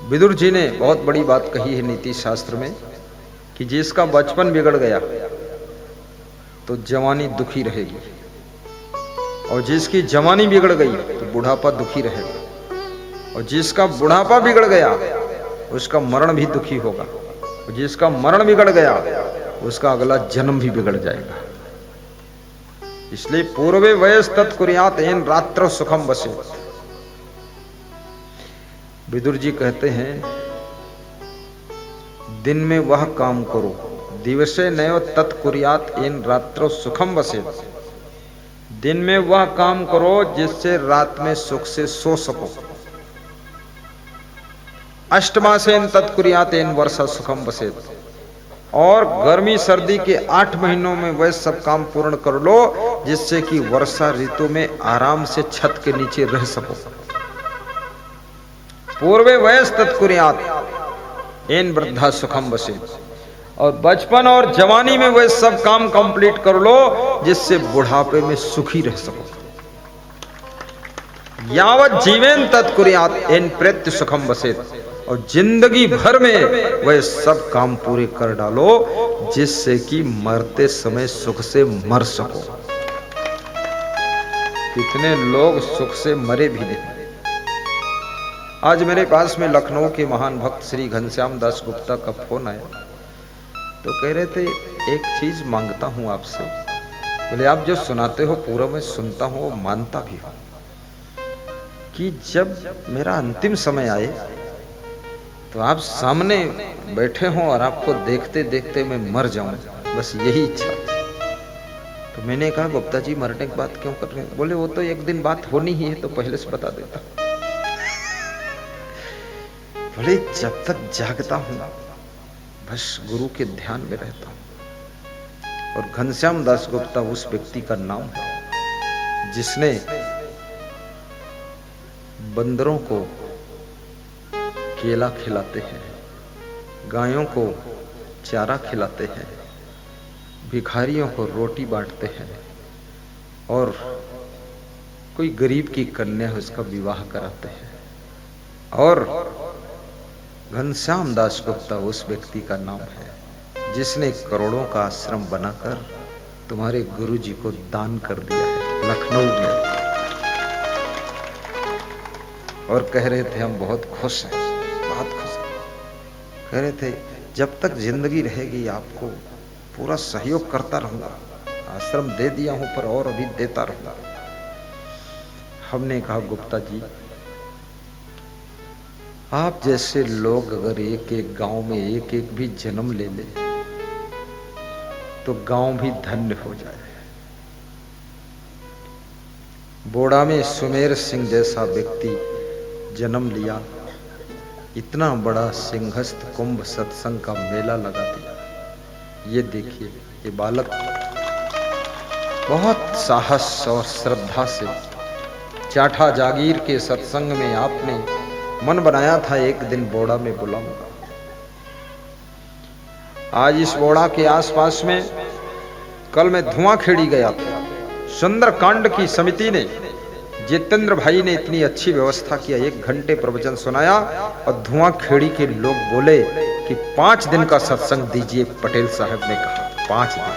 विदुर जी ने बहुत बड़ी बात कही है नीति शास्त्र में कि जिसका बचपन बिगड़ गया तो जवानी दुखी रहेगी, और जिसकी जवानी बिगड़ गई तो बुढ़ापा दुखी रहेगा, और जिसका बुढ़ापा बिगड़ गया उसका मरण भी दुखी होगा, और जिसका मरण बिगड़ गया उसका अगला जन्म भी बिगड़ जाएगा। इसलिए पूर्वे वयस तत्कुर्यात् येन रात्रौ सुखम वसेत्। विदुर जी कहते हैं दिन में वह काम करो, दिवसे नयो तत्कुर्यात् येन रात्रौ सुखम वसेत्। दिन में वह काम करो जिससे रात में सुख से सो सको। अष्टमासेन तत्कुर्यात् येन वर्षा सुखम वसेत्। और गर्मी सर्दी के 8 महीनों में वह सब काम पूर्ण कर लो जिससे कि वर्षा ऋतु में आराम से छत के नीचे रह सको। पूर्वे वयस तत्कुर्यात् येन वृद्धा सुखम वसेत्। और बचपन और जवानी में वह सब काम कंप्लीट कर लो जिससे बुढ़ापे में सुखी रह सको। यावत जीवेन तत्कुर्यात् येन प्रेत्य सुखम वसेत्। और जिंदगी भर में वह सब काम पूरे कर डालो जिससे कि मरते समय सुख से मर सको। कितने लोग सुख से मरे भी नहीं। आज मेरे पास में लखनऊ के महान भक्त श्री घनश्याम दास गुप्ता का फोन आया, तो कह रहे थे एक चीज मांगता हूं आपसे। बोले आप जो सुनाते हो पूरा मैं सुनता हूं और मानता भी हूं कि जब मेरा अंतिम समय आए तो आप सामने बैठे हो और आपको देखते देखते मैं मर जाऊं, बस यही इच्छा। तो मैंने कहा गुप्ता जी मरने की बात क्यों कर रहे हैं? बोले वो तो एक दिन बात होनी ही है तो पहले से बता देता। बोले जब तक जागता हूं बस गुरु के ध्यान में रहता हूं। और घनश्याम दास गुप्ता उस व्यक्ति का नाम है जिसने बंदरों को केला खिलाते हैं, गायों को चारा खिलाते हैं, भिखारियों को रोटी बांटते हैं, और कोई गरीब की कन्या है उसका विवाह कराते हैं। और घनश्याम दास गुप्ता उस व्यक्ति का नाम है जिसने करोड़ों का आश्रम बनाकर तुम्हारे गुरु जी को दान कर दिया है लखनऊ में। और कह रहे थे हम बहुत खुश हैं, बहुत खुश हैं। कह रहे थे जब तक जिंदगी रहेगी आपको पूरा सहयोग करता रहूंगा। आश्रम दे दिया हूं पर और अभी देता रहूंगा। हमने कहा गुप्ता जी आप जैसे लोग अगर एक एक गांव में एक एक भी जन्म ले ले तो गांव भी धन्य हो जाए। बोड़ा में सुमेर सिंह जैसा व्यक्ति जन्म लिया, इतना बड़ा सिंहस्थ कुंभ सत्संग का मेला लगा दिया। ये देखिए ये बालक बहुत साहस और श्रद्धा से चाठा जागीर के सत्संग में आपने मन बनाया था एक दिन बोड़ा में बुलाऊंगा। आज इस बोड़ा के आसपास में कल मैं धुआंखेड़ी गया था। सुंदरकांड की समिति ने जितेंद्र भाई ने इतनी अच्छी व्यवस्था किया, 1 घंटे प्रवचन सुनाया और धुआंखेड़ी के लोग बोले कि 5 दिन का सत्संग दीजिए। पटेल साहब ने कहा 5 दिन।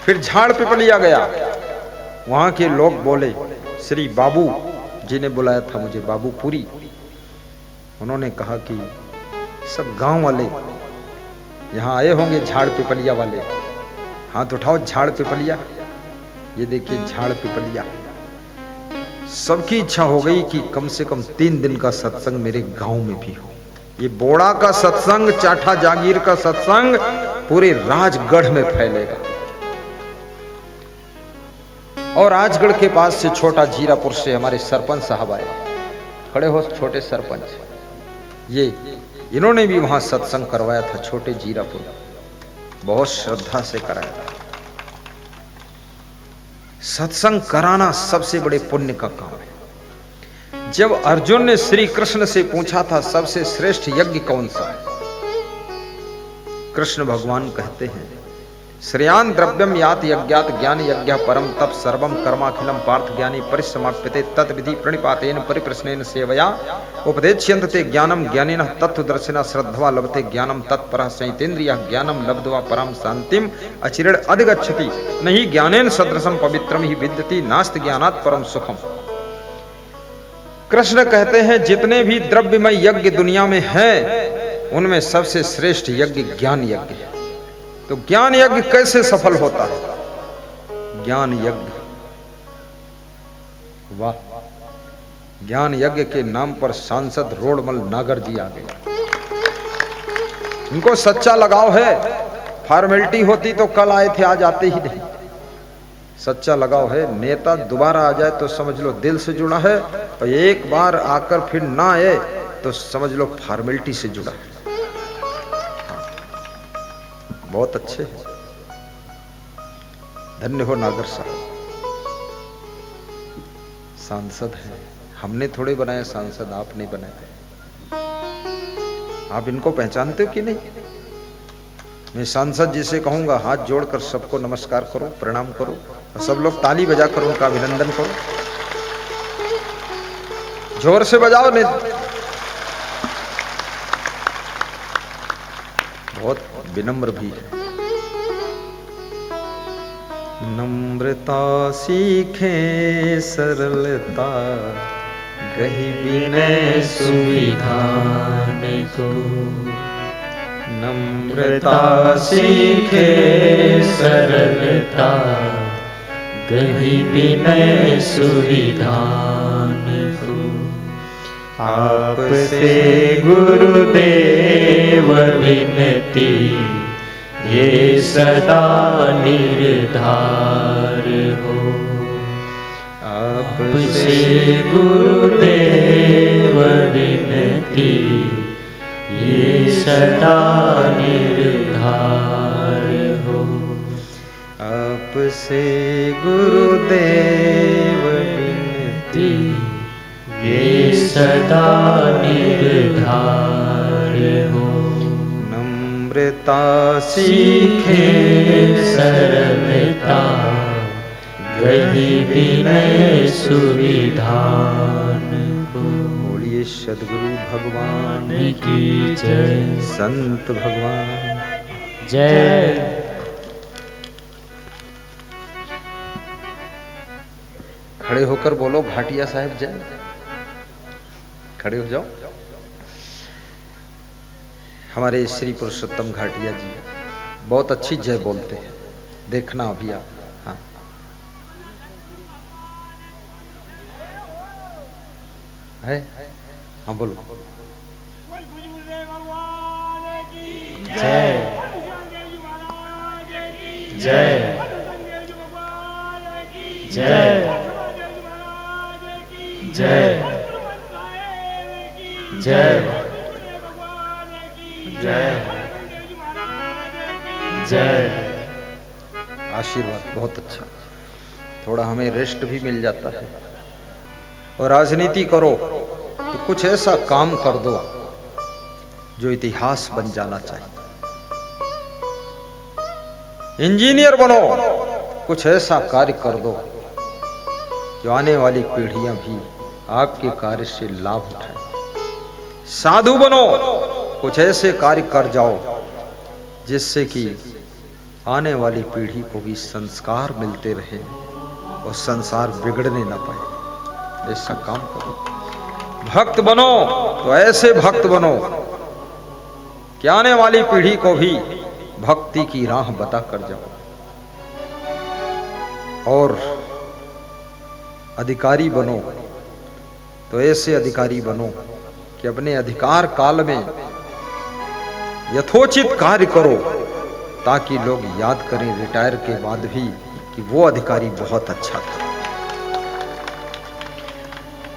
फिर झाड़ पिपलिया गया, वहां के लोग बोले, श्री बाबू जी ने बुलाया था मुझे, बाबूपुरी। उन्होंने कहा कि सब गांव वाले यहां आए होंगे, झाड़ पिपलिया वाले, हाथ उठाओ झाड़ पिपलिया। ये देखिए झाड़ पिपलिया। सबकी इच्छा हो गई कि कम से कम 3 दिन का सत्संग मेरे गांव में भी हो। ये बोड़ा का सत्संग, चाठा जागीर का सत्संग पूरे राजगढ़ में फैलेगा। और राजगढ़ के पास से छोटा जीरापुर से हमारे सरपंच साहब आए, खड़े हो छोटे सरपंच, ये इन्होंने भी वहां सत्संग करवाया था छोटे जीरापुर, बहुत श्रद्धा से कराया था। सत्संग कराना सबसे बड़े पुण्य का काम है। जब अर्जुन ने श्री कृष्ण से पूछा था सबसे श्रेष्ठ यज्ञ कौन सा है, कृष्ण भगवान कहते हैं श्रेयान द्रव्यम यात यज्ञात ज्ञान यज्ञ परम तप सर्वम कर्माखिलम पार्थ ज्ञानी परिसमाप्यते तद्विधि प्रणिपातेन परिप्रश्नेन सेवया उपदेक्ष्यन्ते ज्ञानम ज्ञानिनः तत्त्वदर्शिनः श्रद्धवा लभते ज्ञानम तत्परः संयतेन्द्रियः ज्ञानम लब्ध्वा परम शांतिम अचिरेण अधिगच्छति नहि ज्ञानेन सदृशम पवित्रम ही विद्यति नास्ति ज्ञानात् परम सुखम। कृष्ण कहते हैं जितने भी द्रव्यमय यज्ञ दुनिया में हैं उनमें सबसे श्रेष्ठ यज्ञ ज्ञान यज्ञ है। तो ज्ञान यज्ञ कैसे सफल होता है? ज्ञान यज्ञ, वाह, ज्ञान यज्ञ के नाम पर सांसद रोडमल नागर जी आ गए। इनको सच्चा लगाव है। फॉर्मेलिटी होती तो कल आए थे, आज आते ही नहीं। सच्चा लगाव है। नेता दोबारा आ जाए तो समझ लो दिल से जुड़ा है, और एक बार आकर फिर ना आए तो समझ लो फॉर्मेलिटी से जुड़ा है। बहुत अच्छे हैं। धन्य हो नागर साहब, सांसद हैं। हमने थोड़े बनाए सांसद, आपने बनाए। आप इनको पहचानते हो कि नहीं? मैं सांसद जिसे कहूंगा हाथ जोड़कर सबको नमस्कार करो, प्रणाम करो, और सब लोग ताली बजाकर उनका अभिनंदन करो। जोर से बजाओ। नहीं बहुत विनम्र भी है। नम्रता सीखे सरलता गही विनय सुविधान को। नम्रता सीखे सरलता गही विनय सुविधान को। आपसे गुरुदेव विनती ये सदा निर्धार हो। आपसे गुरुदेव विनती ये सदा निर्धार हो। आपसे गुरुदेव विनती ये सदा निर्धार हो। नम्रता सीखे सरलता गही विनय सुविधान को। बोलिए सद्गुरु भगवान की जय, संत भगवान जय। खड़े होकर बोलो घाटिया साहब जय। खड़े हो जाओ। हमारे श्री पुरुषोत्तम घाटिया जी बहुत अच्छी जय बोलते हैं, देखना अभी आप। हाँ, है? हाँ बोलो। जय जय जय जय जय जय जय। आशीर्वाद बहुत अच्छा। थोड़ा हमें रेस्ट भी मिल जाता है। और राजनीति करो तो कुछ ऐसा काम कर दो जो इतिहास बन जाना चाहिए। इंजीनियर बनो, कुछ ऐसा कार्य कर दो जो आने वाली पीढ़ियां भी आपके कार्य से लाभ उठाएं। साधु बनो, कुछ ऐसे कार्य कर जाओ जिससे कि आने वाली पीढ़ी को भी संस्कार मिलते रहे और संसार बिगड़ने ना पाए। ऐसा काम करो। भक्त बनो तो ऐसे भक्त बनो कि आने वाली पीढ़ी को भी भक्ति की राह बता कर जाओ। और अधिकारी बनो तो ऐसे अधिकारी बनो कि अपने अधिकार काल में यथोचित कार्य करो, ताकि लोग याद करें रिटायर के बाद भी कि वो अधिकारी बहुत अच्छा था।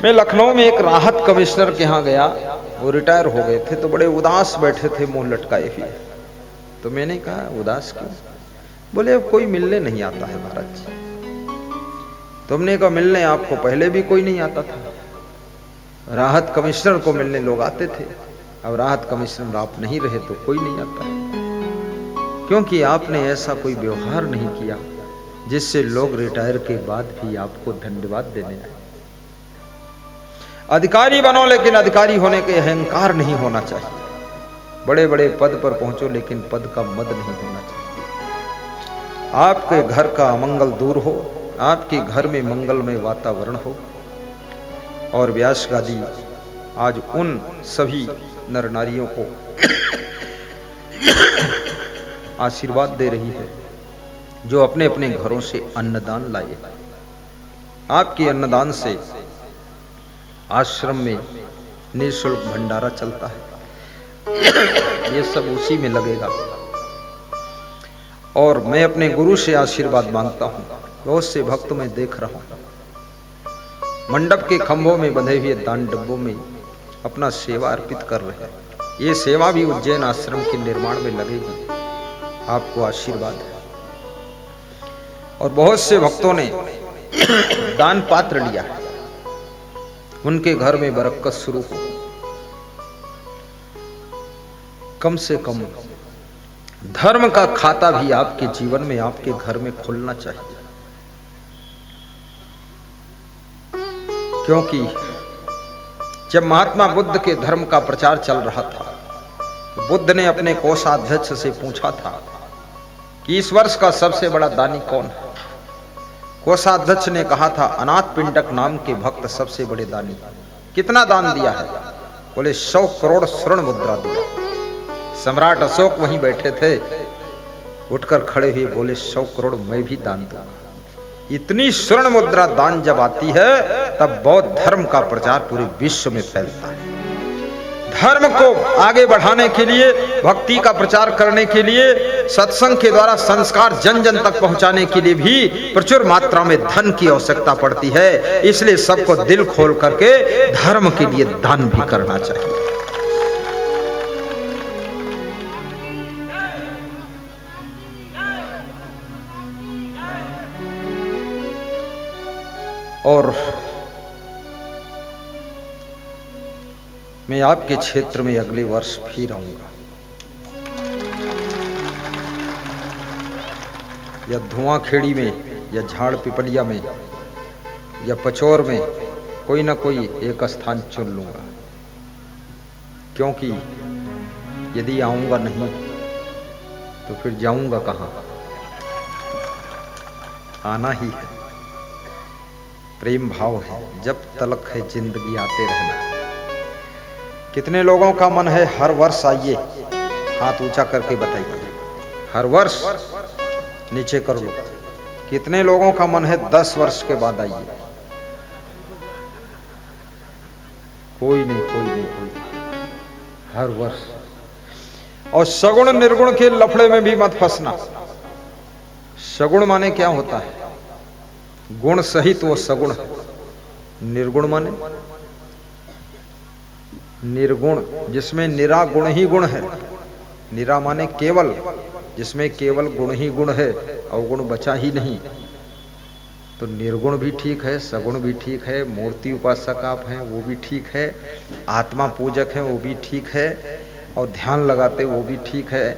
मैं लखनऊ में एक राहत कमिश्नर के यहाँ गया। वो रिटायर हो गए थे तो बड़े उदास बैठे थे, मुंह लटकाए हुए। तो मैंने कहा उदास क्यों? बोले अब कोई मिलने नहीं आता है महाराज जी। तुमने कहा मिलने आपको पहले भी कोई नहीं आता था। राहत कमिश्नर को मिलने लोग आते थे, अब राहत कमिश्नर आप नहीं रहे तो कोई नहीं आता है। क्योंकि आपने ऐसा कोई व्यवहार नहीं किया जिससे लोग रिटायर के बाद भी आपको धन्यवाद देने आए। अधिकारी बनो, लेकिन अधिकारी होने के अहंकार नहीं होना चाहिए। बड़े बड़े पद पर पहुंचो, लेकिन पद का मद नहीं होना चाहिए। आपके घर का अमंगल दूर हो, आपके घर में मंगलमय वातावरण हो। और व्यास गादी आज उन सभी नर नारियों को आशीर्वाद दे रही है जो अपने अपने घरों से अन्नदान लाए। आपके अन्नदान से आश्रम में निःशुल्क भंडारा चलता है। ये सब उसी में लगेगा। और मैं अपने गुरु से आशीर्वाद मांगता हूं। बहुत से भक्त मैं देख रहा हूं मंडप के खंभों में बंधे हुए दान डब्बों में अपना सेवा अर्पित कर रहे हैं। ये सेवा भी उज्जैन आश्रम के निर्माण में लगेगी। आपको आशीर्वाद है। और बहुत से भक्तों ने दान पात्र लिया है। उनके घर में बरकत शुरू हो। कम से कम धर्म का खाता भी आपके जीवन में, आपके घर में खुलना चाहिए। क्योंकि जब महात्मा बुद्ध के धर्म का प्रचार चल रहा था, तो बुद्ध ने अपने कोषाध्यक्ष से पूछा था कि इस वर्ष का सबसे बड़ा दानी कौन है। कोषाध्यक्ष ने कहा था अनाथ पिंडक नाम के भक्त सबसे बड़े दानी। कितना दान दिया है? बोले 100 करोड़ स्वर्ण मुद्रा दिया। सम्राट अशोक वहीं बैठे थे, उठकर खड़े हुए बोले 100 करोड़ मैं भी दान दूंगा। इतनी स्वर्ण मुद्रा दान जब आती है तब बौद्ध धर्म का प्रचार पूरे विश्व में फैलता है। धर्म को आगे बढ़ाने के लिए, भक्ति का प्रचार करने के लिए, सत्संग के द्वारा संस्कार जन जन तक पहुंचाने के लिए भी प्रचुर मात्रा में धन की आवश्यकता पड़ती है। इसलिए सबको दिल खोल करके धर्म के लिए दान भी करना चाहिए। और मैं आपके क्षेत्र में अगले वर्ष फिर आऊंगा। या धुआंखेड़ी में, या झाड़ पिपलिया में, या पचौर में, कोई ना कोई एक स्थान चुन लूंगा। क्योंकि यदि आऊंगा नहीं तो फिर जाऊंगा कहां? आना ही है। प्रेम भाव है, जब तलक है जिंदगी आते रहना। कितने लोगों का मन है हर वर्ष आइए? हाथ ऊंचा करके बताइए। हर वर्ष नीचे कर लो। कितने लोगों का मन है 10 वर्ष के बाद आइए? कोई नहीं, कोई नहीं, कोई नहीं। हर वर्ष। और सगुण निर्गुण के लफड़े में भी मत फंसना। सगुण माने क्या होता है? गुण सहित वो सगुण है। निर्गुण माने निर्गुण, जिसमें निरा गुण ही गुण है। निरा माने केवल, जिसमें केवल गुण ही गुण है, अवगुण बचा ही नहीं। तो निर्गुण भी ठीक है, सगुण भी ठीक है, मूर्ति उपासक आप हैं वो भी ठीक है, आत्मा पूजक हैं वो भी ठीक है, और ध्यान लगाते वो भी ठीक है।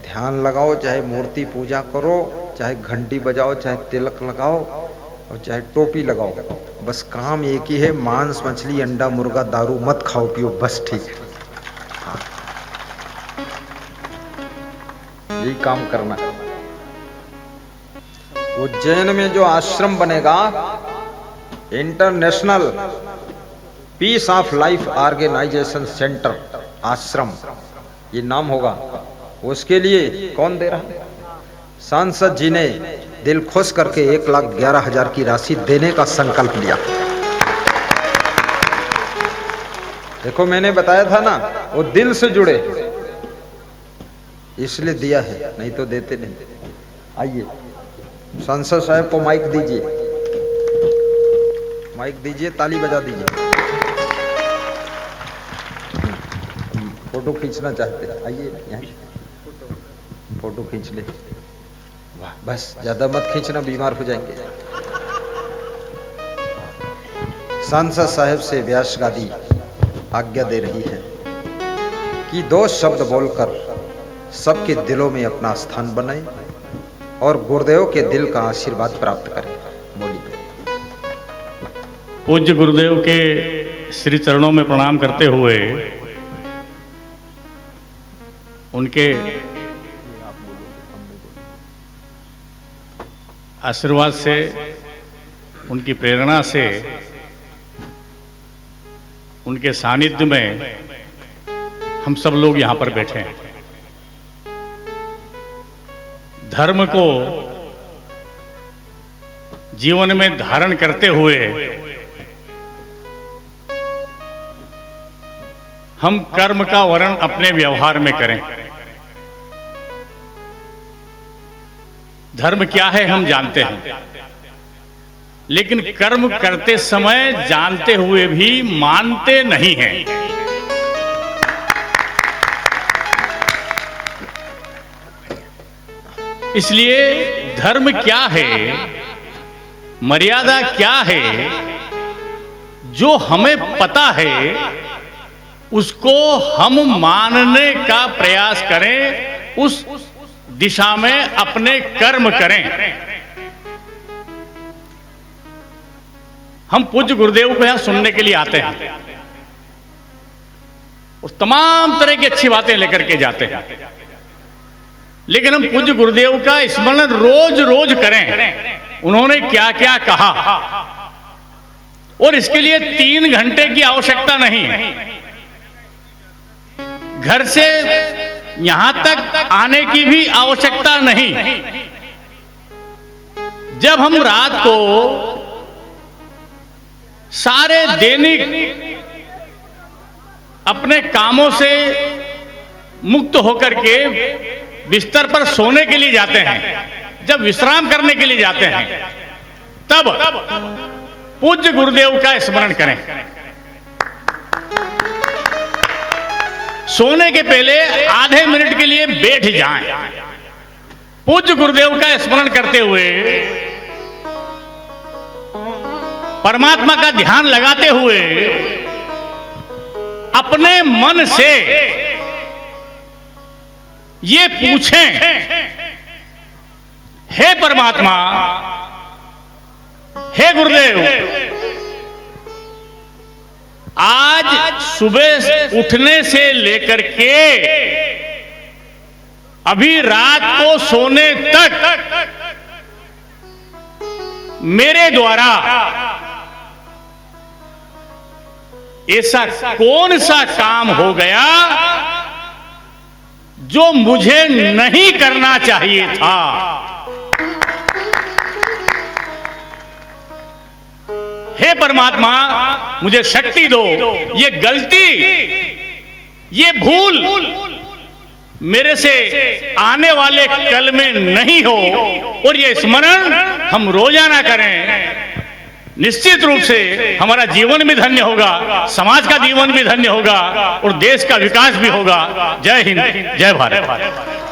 ध्यान लगाओ, चाहे मूर्ति पूजा करो, चाहे घंटी बजाओ, चाहे तिलक लगाओ, और चाहे टोपी लगाओ, बस काम एक ही है, मांस मछली अंडा मुर्गा दारू मत खाओ पियो, बस ठीक है। यही काम करना है। उज्जैन में जो आश्रम बनेगा, international peace of life organisation centre आश्रम, ये नाम होगा। उसके लिए कौन दे रहा है? सांसद जी ने दिल खुश करके 1,11,000 की राशि देने का संकल्प लिया। देखो मैंने बताया था ना, वो दिल से जुड़े इसलिए दिया है, नहीं तो देते नहीं। आइए सांसद साहब को माइक दीजिए, माइक दीजिए, ताली बजा दीजिए। फोटो खींचना चाहते हैं? आइए यहाँ फोटो खींच ले। वाह, बस ज्यादा मत खींचना, बीमार हो जाएंगे। सांसद साहब से व्यास गादी आज्ञा दे रही है कि 2 शब्द बोलकर सबके दिलों में अपना स्थान बनाए और गुरुदेव के दिल का आशीर्वाद प्राप्त करें। बोलिए। पूज्य गुरुदेव के श्री चरणों में प्रणाम करते हुए उनके आशीर्वाद से, उनकी प्रेरणा से, उनके सानिध्य में हम सब लोग यहां पर बैठे हैं। धर्म को जीवन में धारण करते हुए हम कर्म का वर्णन अपने व्यवहार में करें। धर्म क्या है हम जानते हैं, लेकिन कर्म करते समय जानते हुए भी मानते नहीं हैं। इसलिए धर्म क्या है, मर्यादा क्या है, जो हमें पता है उसको हम मानने का प्रयास करें, उस दिशा में अपने कर्म करें। हम पूज्य गुरुदेव को यहां सुनने के लिए आते हैं और तमाम तरह की अच्छी बातें लेकर के जाते हैं, लेकिन हम पूज्य गुरुदेव का स्मरण रोज रोज करें। उन्होंने क्या क्या कहा, और इसके लिए 3 घंटे की आवश्यकता नहीं है। घर से यहां तक आने की भी आवश्यकता नहीं। जब हम रात को सारे दैनिक अपने कामों से मुक्त होकर के बिस्तर पर सोने के लिए जाते हैं, जब विश्राम करने के लिए जाते हैं, तब पूज्य गुरुदेव का स्मरण करें। सोने के पहले आधे मिनट के लिए बैठ जाएं, पूज्य गुरुदेव का स्मरण करते हुए, परमात्मा का ध्यान लगाते हुए अपने मन से ये पूछें, हे परमात्मा, हे गुरुदेव, आज सुबह उठने से लेकर के अभी रात को सोने तक मेरे द्वारा ऐसा कौन सा काम हो गया जो मुझे नहीं करना चाहिए था। हे परमात्मा, मुझे शक्ति दो, ये गलती, ये भूल मेरे से आने वाले कल में नहीं हो, और ये स्मरण हम रोजाना करें। निश्चित रूप से हमारा जीवन भी धन्य होगा, समाज का जीवन भी धन्य होगा और देश का विकास भी होगा। जय हिंद, जय भारत।